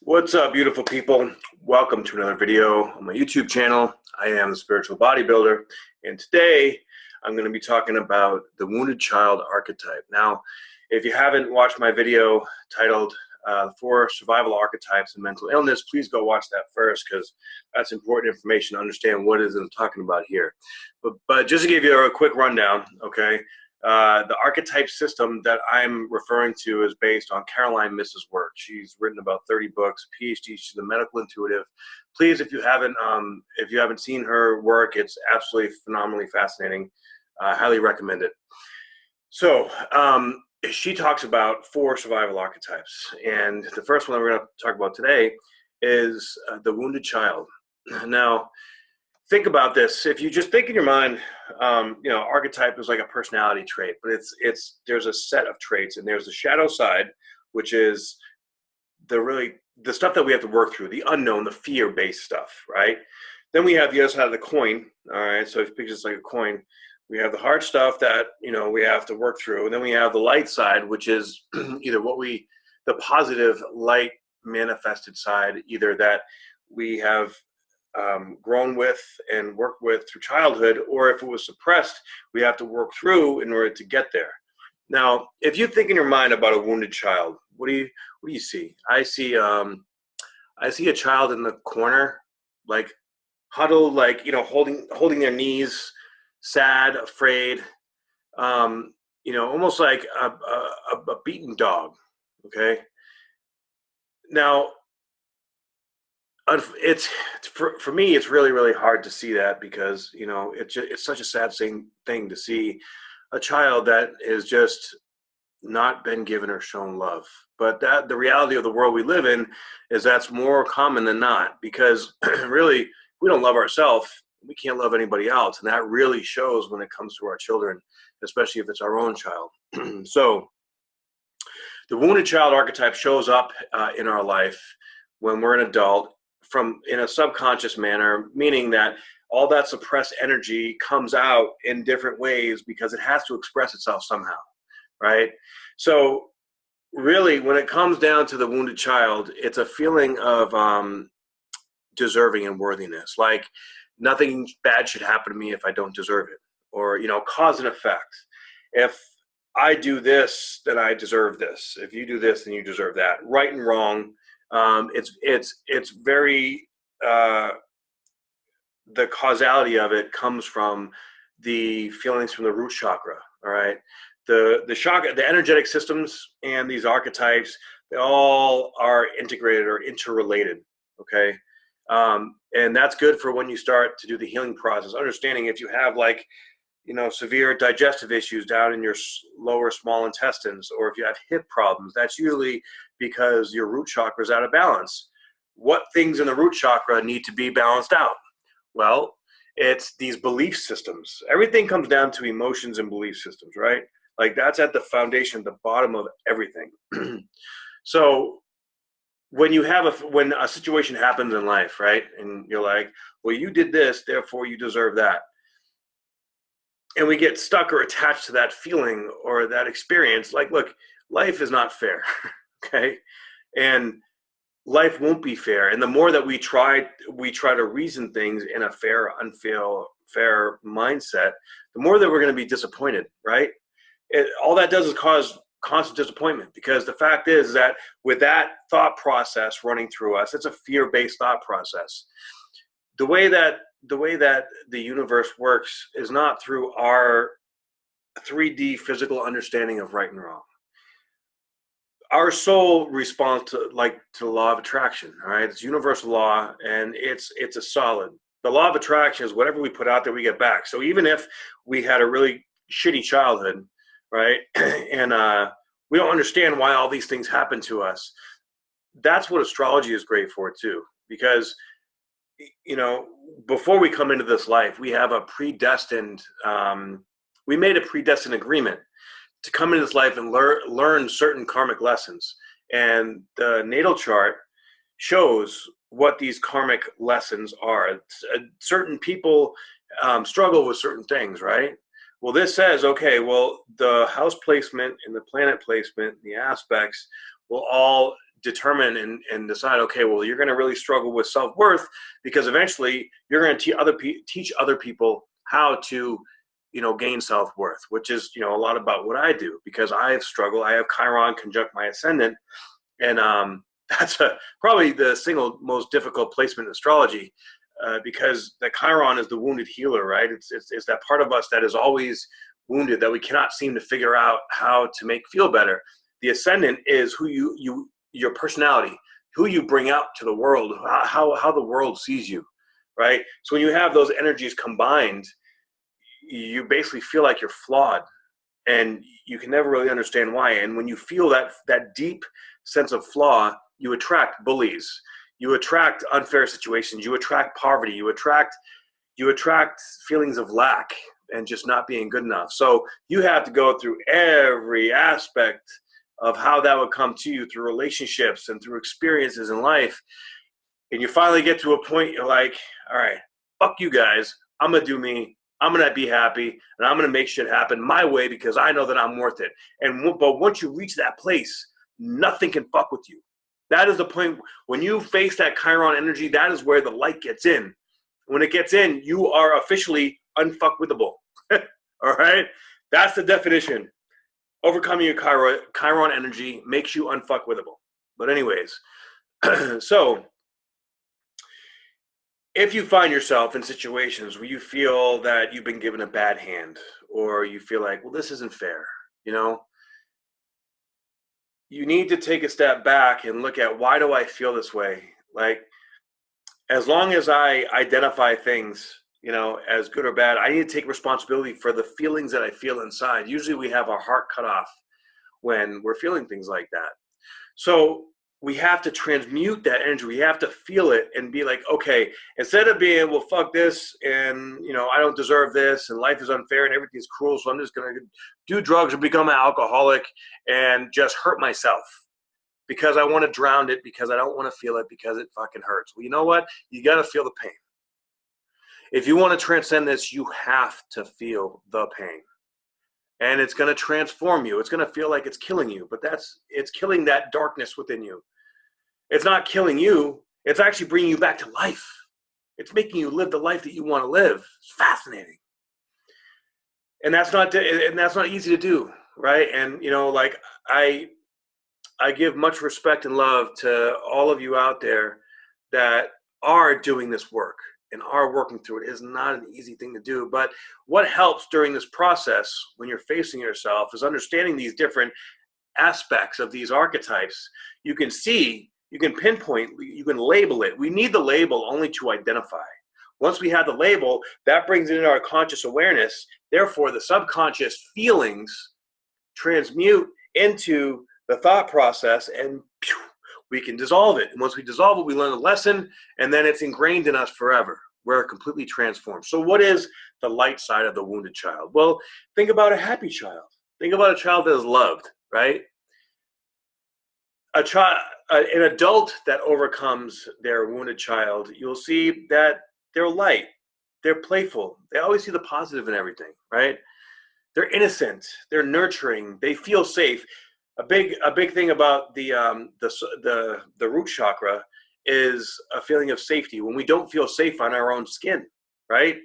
What's up, beautiful people? Welcome to another video on my YouTube channel. I am the Spiritual Bodybuilder, and today I'm going to be talking about the wounded child archetype. Now, if you haven't watched my video titled 4 Survival Archetypes in Mental Illness, please go watch that first, because that's important information to understand what it is I'm talking about here. But just to give you a quick rundown, okay? The archetype system that I'm referring to is based on Caroline Miss's work. She's written about 30 books, PhD. She's a medical intuitive. Please, if you haven't seen her work, it's absolutely phenomenally fascinating. I highly recommend it. So she talks about 4 survival archetypes, and the first one that we're going to talk about today is the wounded child. Now, think about this. If you just think in your mind, archetype is like a personality trait, but there's a set of traits, and there's the shadow side, which is the stuff that we have to work through, the unknown, the fear-based stuff, right? Then we have the other side of the coin, all right? So if you picture this like a coin, we have the hard stuff that, we have to work through, and then we have the light side, which is either the positive light manifested side, either that we have grown with and worked with through childhood, or if it was suppressed, we have to work through in order to get there. Now, if you think in your mind about a wounded child, what do you see? I see a child in the corner, like huddled, like holding their knees, sad, afraid, almost like a beaten dog. Okay. Now, it's for me, it's really, really hard to see that, because it's such a sad thing to see a child that is just not been given or shown love. But the reality of the world we live in is that's more common than not, because really, we don't love ourselves, we can't love anybody else, and that really shows when it comes to our children, especially if it's our own child. So the wounded child archetype shows up in our life when we're an adult, in a subconscious manner, meaning that all that suppressed energy comes out in different ways because it has to express itself somehow, right? So really, when it comes down to the wounded child, it's a feeling of deserving and worthiness, like nothing bad should happen to me if I don't deserve it, or cause and effect. If I do this, then I deserve this. If you do this, then you deserve that. Right and wrong. It's very the causality of it comes from the feelings from the root chakra. All right, the chakra, the energetic systems, and these archetypes, they all are integrated or interrelated. Okay, and that's good for when you start to do the healing process. Understanding if you have severe digestive issues down in your lower small intestines, or if you have hip problems, that's usually because your root chakra is out of balance. What things in the root chakra need to be balanced out? Well, it's these belief systems. Everything comes down to emotions and belief systems, right? Like that's at the foundation, the bottom of everything. So when a situation happens in life, right, and you're like, well, you did this, therefore you deserve that. And we get stuck or attached to that feeling or that experience. Like, look, life is not fair, okay? And life won't be fair. And the more that we try to reason things in a fair mindset, the more that we're going to be disappointed, right? All that does is cause constant disappointment, because the fact is that with that thought process running through us, it's a fear-based thought process. The way that the universe works is not through our 3D physical understanding of right and wrong. Our soul responds to the law of attraction. All right, it's universal law, and it's a solid. The law of attraction is whatever we put out there, we get back. So even if we had a really shitty childhood, right, and we don't understand why all these things happen to us, that's what astrology is great for too, because before we come into this life, we have a predestined, we made a predestined agreement to come into this life and learn certain karmic lessons. And the natal chart shows what these karmic lessons are. Certain people struggle with certain things, right? Well, this says, okay, well, the house placement and the planet placement, the aspects will all determine and decide, okay, well, you're going to really struggle with self-worth, because eventually you're going to teach other people how to, gain self-worth, which is, a lot about what I do, because I have struggled. I have Chiron conjunct my ascendant, and that's probably the single most difficult placement in astrology, because the Chiron is the wounded healer, right? It's that part of us that is always wounded, that we cannot seem to figure out how to make feel better. The ascendant is who your personality, who you bring out to the world, how the world sees you, right? So when you have those energies combined, you basically feel like you're flawed, and you can never really understand why. And when you feel that deep sense of flaw, you attract bullies, you attract unfair situations, you attract poverty, you attract feelings of lack and just not being good enough. So you have to go through every aspect of how that would come to you, through relationships and through experiences in life. And you finally get to a point, you're like, all right, fuck you guys. I'm going to do me. I'm going to be happy, and I'm going to make shit happen my way, because I know that I'm worth it. But once you reach that place, nothing can fuck with you. That is the point. When you face that Chiron energy, that is where the light gets in. When it gets in, you are officially unfuckwithable. All right? That's the definition. Overcoming your Chiron energy makes you unfuckwithable. But anyways, so if you find yourself in situations where you feel that you've been given a bad hand, or you feel like, well, this isn't fair, you need to take a step back and look at, why do I feel this way? Like, as long as I identify things, as good or bad, I need to take responsibility for the feelings that I feel inside. Usually we have our heart cut off when we're feeling things like that. So we have to transmute that energy. We have to feel it and be like, okay, instead of being, well, fuck this, and, I don't deserve this, and life is unfair and everything's cruel, so I'm just going to do drugs or become an alcoholic and just hurt myself because I want to drown it, because I don't want to feel it, because it fucking hurts. Well, you know what? You got to feel the pain. If you want to transcend this, you have to feel the pain. And it's going to transform you. It's going to feel like it's killing you, but it's killing that darkness within you. It's not killing you. It's actually bringing you back to life. It's making you live the life that you want to live. It's fascinating. And that's not easy to do, right? And, like, I give much respect and love to all of you out there that are doing this work and are working through it. It is not an easy thing to do. But what helps during this process, when you're facing yourself, is understanding these different aspects of these archetypes. You can see, you can pinpoint, you can label it. We need the label only to identify. Once we have the label, that brings it into our conscious awareness. Therefore, the subconscious feelings transmute into the thought process, and we can dissolve it. And once we dissolve it, we learn the lesson, and then it's ingrained in us forever. We're completely transformed. So what is the light side of the wounded child? Well, think about a happy child. Think about a child that is loved, right? An adult that overcomes their wounded child, you'll see that they're light, they're playful, they always see the positive in everything, right? They're innocent, they're nurturing, they feel safe. A big thing about the root chakra is a feeling of safety. When we don't feel safe on our own skin, right?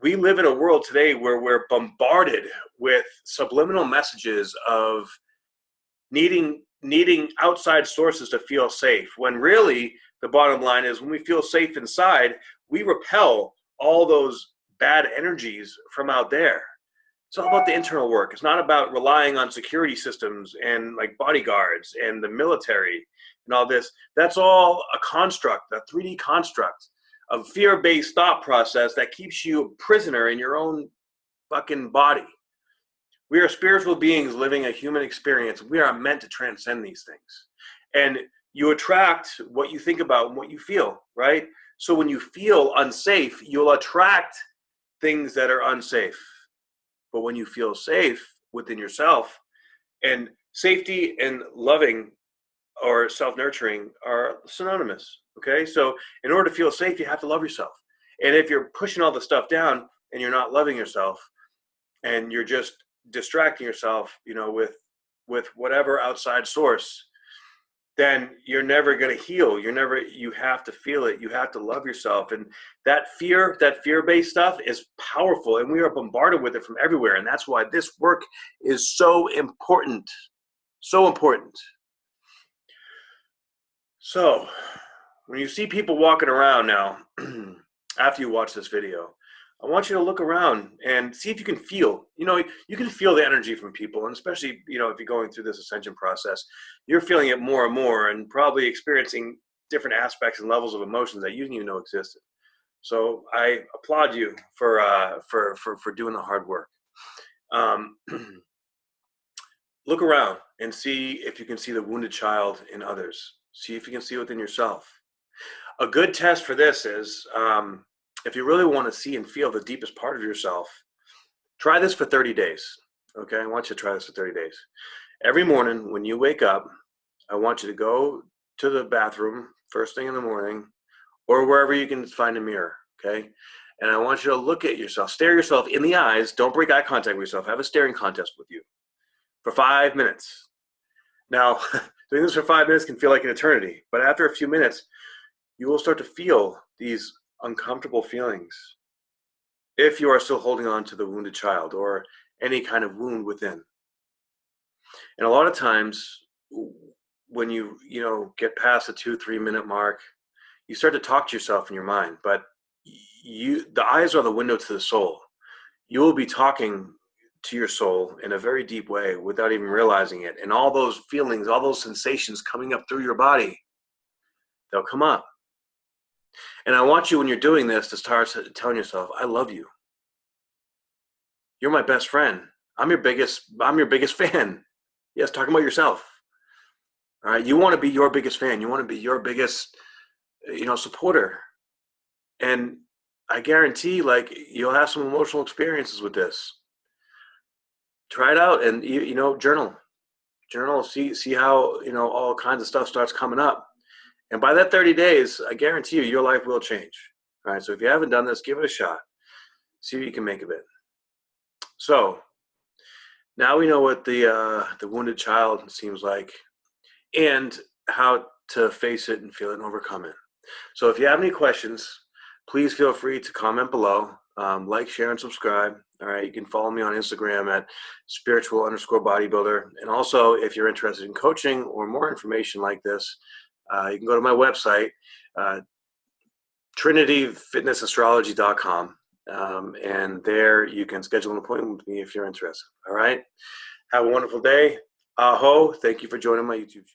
We live in a world today where we're bombarded with subliminal messages of needing outside sources to feel safe, when really the bottom line is, when we feel safe inside, we repel all those bad energies from out there. It's all about the internal work. It's not about relying on security systems and like bodyguards and the military and all this. That's all a construct, a 3D construct of fear-based thought process that keeps you a prisoner in your own fucking body. We are spiritual beings living a human experience. We are meant to transcend these things. And you attract what you think about and what you feel, right? So when you feel unsafe, you'll attract things that are unsafe. But when you feel safe within yourself, and safety and loving or self-nurturing are synonymous, okay? So in order to feel safe, you have to love yourself. And if you're pushing all the stuff down and you're not loving yourself, and you're just distracting yourself, with whatever outside source, then you're never going to heal. You have to feel it. You have to love yourself. And that fear-based stuff is powerful, and we are bombarded with it from everywhere. And that's why this work is so important. So important. So when you see people walking around now, after you watch this video, I want you to look around and see if you can feel, you can feel the energy from people. And especially, if you're going through this ascension process, you're feeling it more and more, and probably experiencing different aspects and levels of emotions that you didn't even know existed. So I applaud you for doing the hard work. Look around and see if you can see the wounded child in others. See if you can see it within yourself. A good test for this is, if you really want to see and feel the deepest part of yourself, try this for 30 days. Okay, I want you to try this for 30 days. Every morning when you wake up, I want you to go to the bathroom first thing in the morning, or wherever you can find a mirror, okay? And I want you to look at yourself, stare yourself in the eyes. Don't break eye contact with yourself. Have a staring contest with you for 5 minutes. Now, doing this for 5 minutes can feel like an eternity, but after a few minutes, you will start to feel these uncomfortable feelings if you are still holding on to the wounded child or any kind of wound within. And a lot of times when you get past the 2-3 minute mark, you start to talk to yourself in your mind, but the eyes are the window to the soul. You will be talking to your soul in a very deep way without even realizing it. And all those feelings, all those sensations coming up through your body, they'll come up. And I want you, when you're doing this, to start telling yourself, I love you. You're my best friend. I'm your biggest fan. Yes, talking about yourself. All right. You want to be your biggest fan. You want to be your biggest, supporter. And I guarantee, you'll have some emotional experiences with this. Try it out and, journal. See how, all kinds of stuff starts coming up. And by that 30 days, I guarantee you, your life will change. All right. So if you haven't done this, give it a shot. See what you can make of it. So now we know what the wounded child seems like, and how to face it and feel it and overcome it. So if you have any questions, please feel free to comment below. Like, share, and subscribe. All right. You can follow me on Instagram at spiritual_bodybuilder. And also, if you're interested in coaching or more information like this, you can go to my website, trinityfitnessastrology.com. And there you can schedule an appointment with me if you're interested. All right. Have a wonderful day. Aho. Thank you for joining my YouTube channel.